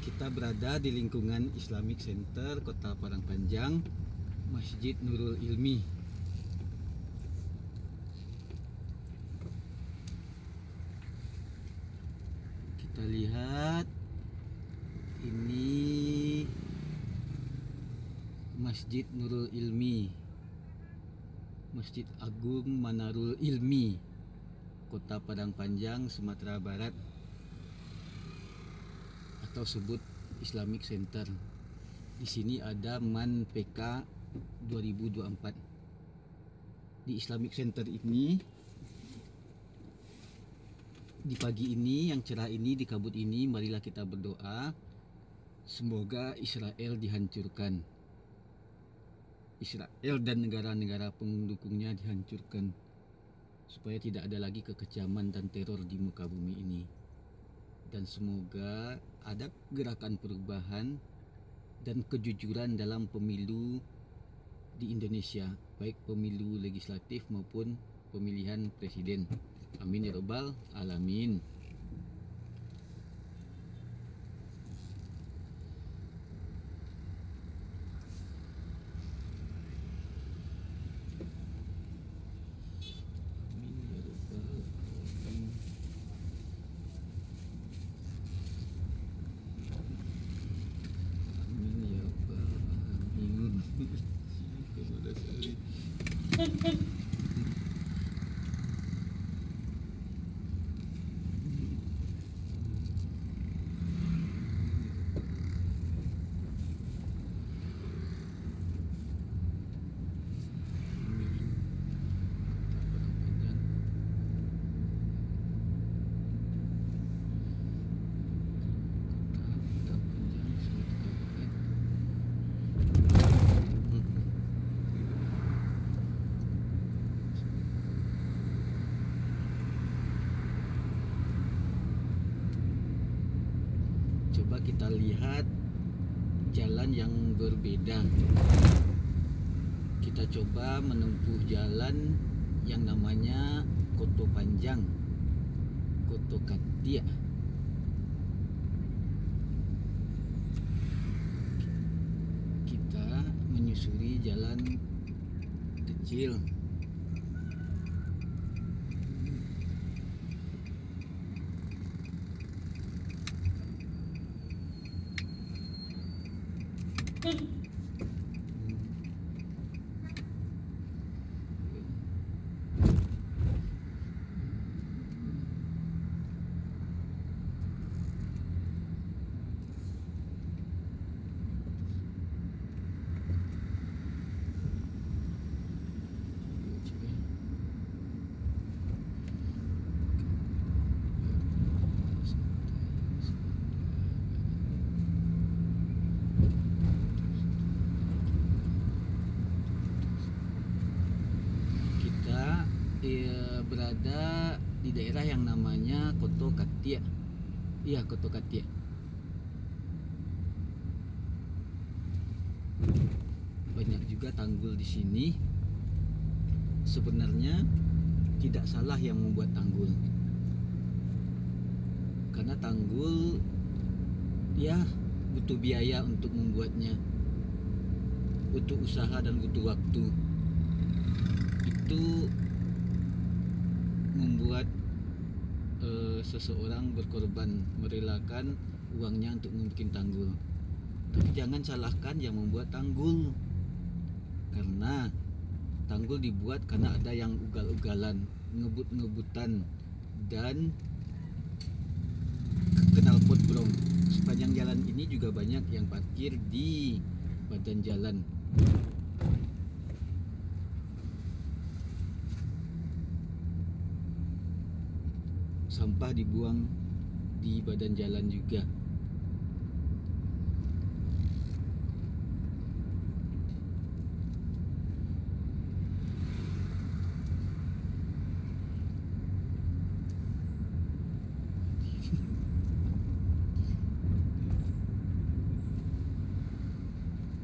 Kita berada di lingkungan Islamic Center Kota Padang Panjang, Masjid Nurul Ilmi. Kita lihat ini Masjid Nurul Ilmi, Masjid Agung Manarul Ilmi, Kota Padang Panjang, Sumatera Barat, atau sebut Islamic Center. Di sini ada MAN PK 2024. Di Islamic Center ini, di pagi ini yang cerah ini, di kabut ini, marilah kita berdoa semoga Israel dihancurkan. Israel dan negara-negara pendukungnya dihancurkan, supaya tidak ada lagi kekejaman dan teror di muka bumi ini. Dan semoga ada gerakan perubahan dan kejujuran dalam pemilu di Indonesia, baik pemilu legislatif maupun pemilihan presiden. Amin ya rabbal alamin. Coba kita lihat jalan yang berbeda. Kita coba menempuh jalan yang namanya Koto Panjang, Koto Katia. Kita menyusuri jalan kecil. Berada di daerah yang namanya Koto Katia. Iya, Koto Katia. Banyak juga tanggul di sini. Sebenarnya tidak salah yang membuat tanggul, karena tanggul ya butuh biaya untuk membuatnya, butuh usaha dan butuh waktu. Itu membuat seseorang berkorban, merelakan uangnya untuk membuat tanggul. Tapi jangan salahkan yang membuat tanggul, karena tanggul dibuat karena ada yang ugal-ugalan, ngebut-ngebutan, dan knalpot brong. Sepanjang jalan ini juga banyak yang parkir di badan jalan. Sampah dibuang di badan jalan juga.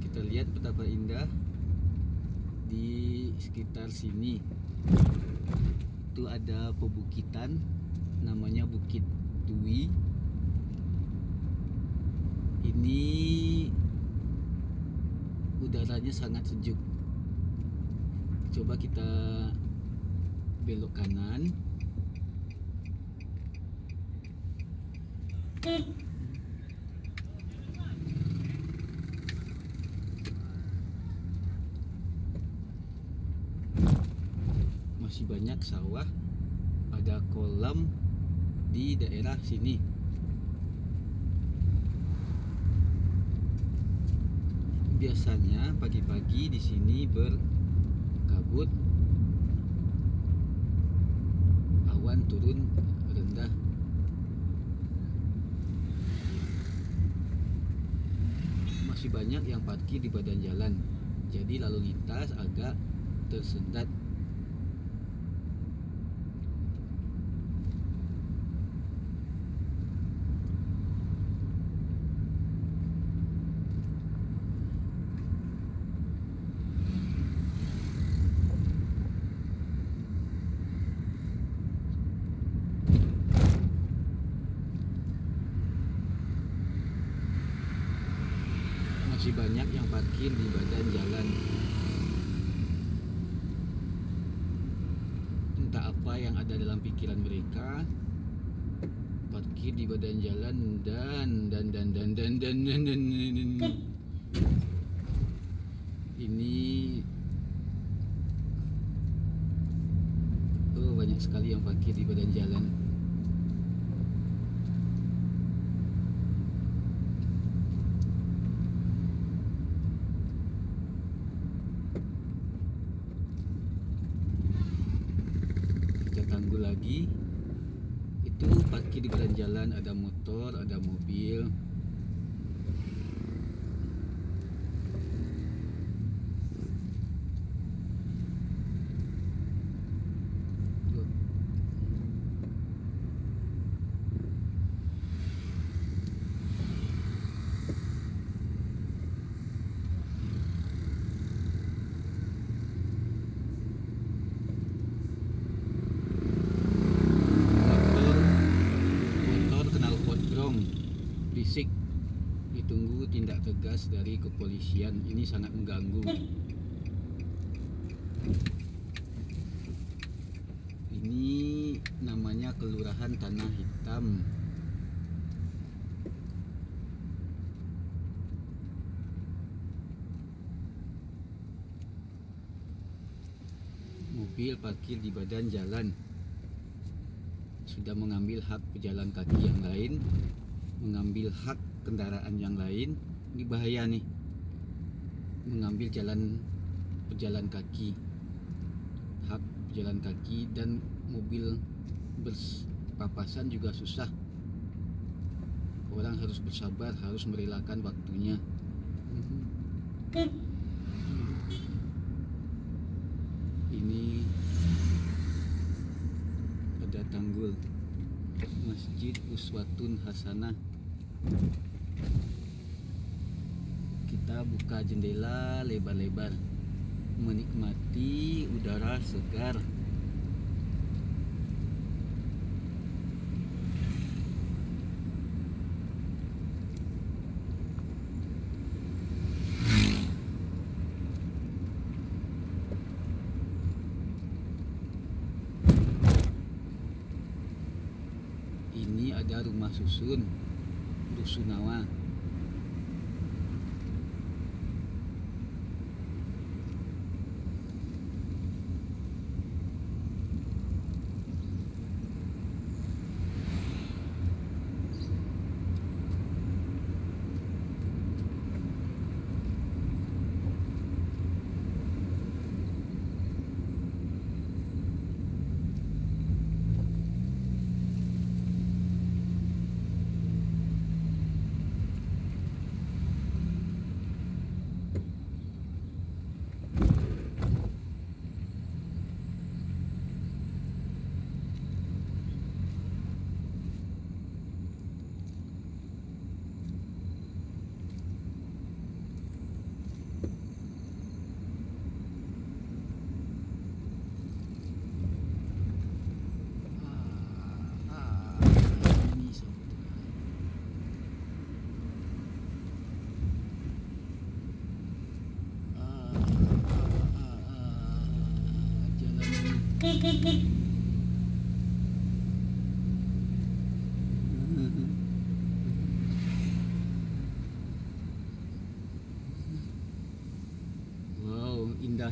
Kita lihat betapa indah di sekitar sini. Itu ada pebukitan namanya Bukit Dwi. Ini udaranya sangat sejuk. Coba kita belok kanan. Masih banyak sawah, ada kolam di daerah sini. Biasanya pagi-pagi di sini berkabut, awan turun rendah. Masih banyak yang parkir di badan jalan, jadi lalu lintas agak tersendat. Masih banyak yang parkir di badan jalan. Entah apa yang ada dalam pikiran mereka, parkir di badan jalan dan ini banyak sekali yang parkir di badan jalan. Tanggul lagi, itu parkir di badan jalan, ada motor, ada mobil. Berisik, ditunggu tindak tegas dari kepolisian. Ini sangat mengganggu. Ini namanya Kelurahan Tanah Hitam. Mobil parkir di badan jalan, sudah mengambil hak pejalan kaki yang lain, mengambil hak kendaraan yang lain. Ini bahaya nih, mengambil pejalan kaki, hak pejalan kaki, dan mobil berpapasan juga susah. Orang harus bersabar, harus merelakan waktunya. Ini ada tanggul Masjid Uswatun Hasanah. Kita buka jendela lebar-lebar, menikmati udara segar. Ini ada rumah susun, Rusunawa.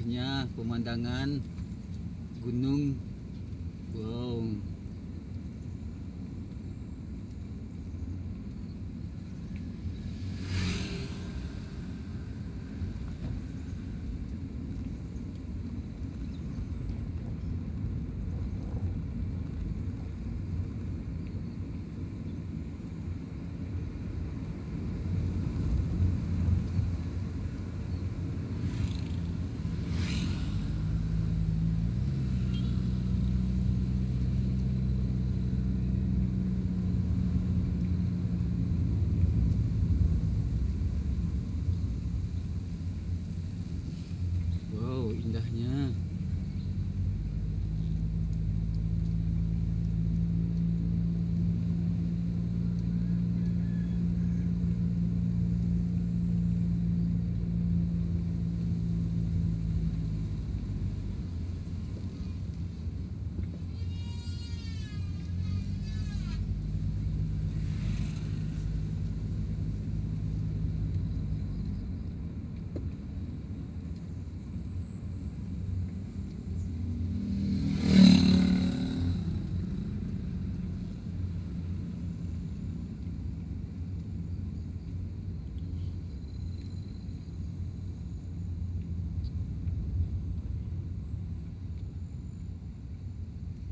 indahnya pemandangan gunung. Wow. Wow, indahnya.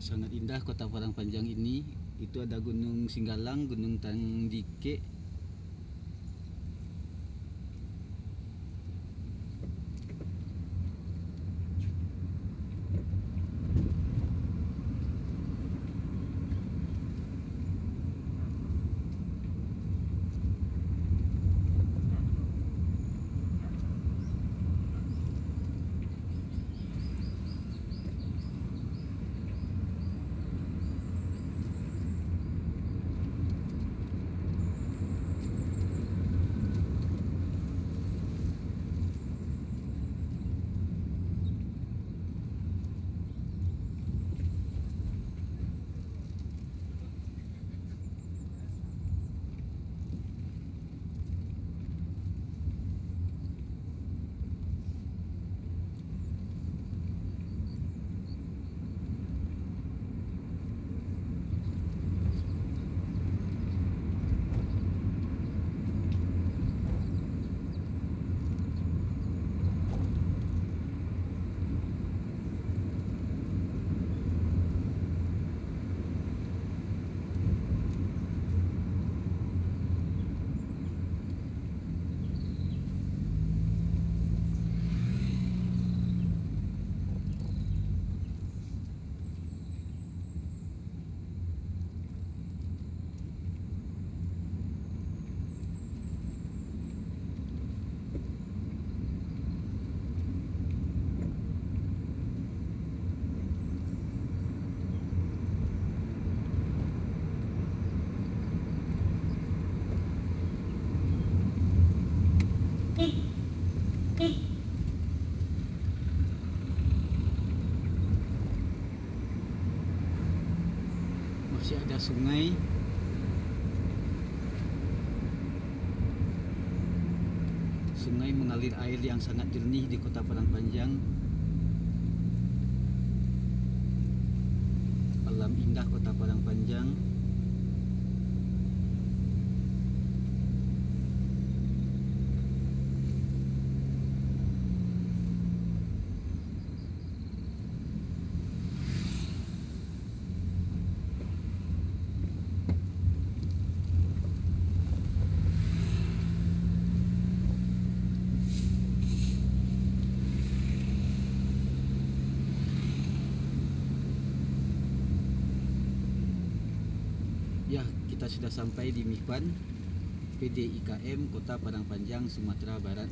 Sangat indah kota Padang Panjang ini. Itu ada Gunung Singgalang, Gunung Tandike. Masih ada sungai. Sungai mengalir air yang sangat jernih di kota Padang Panjang. Alam indah kota Padang Panjang. Ya, kita sudah sampai di Mikwan PDIKM Kota Padang Panjang, Sumatera Barat.